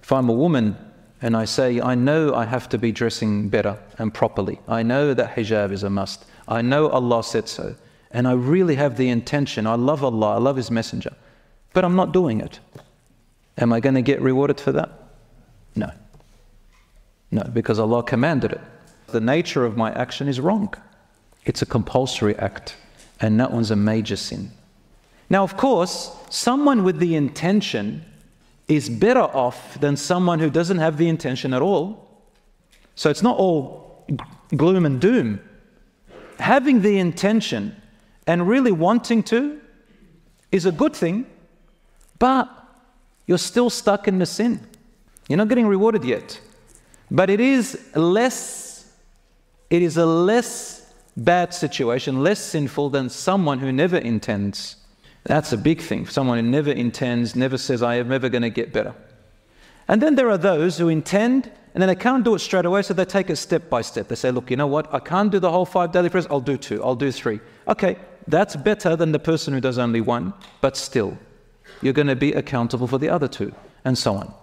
If I'm a woman and I say, I know I have to be dressing better and properly, I know that hijab is a must, I know Allah said so, and I really have the intention, I love Allah, I love His Messenger, but I'm not doing it. Am I going to get rewarded for that? No. No, because Allah commanded it. The nature of my action is wrong. It's a compulsory act, and that one's a major sin. Now, of course, someone with the intention is better off than someone who doesn't have the intention at all. So it's not all gloom and doom. Having the intention and really wanting to is a good thing, but you're still stuck in the sin. You're not getting rewarded yet. But it is a less bad situation, less sinful than someone who never intends. That's a big thing. Someone who never intends, never says, I am never going to get better. And then there are those who intend, and then they can't do it straight away, so they take it step by step. They say, look, you know what? I can't do the whole 5 daily prayers. I'll do 2. I'll do 3. Okay, that's better than the person who does only 1, but still, you're going to be accountable for the other 2, and so on.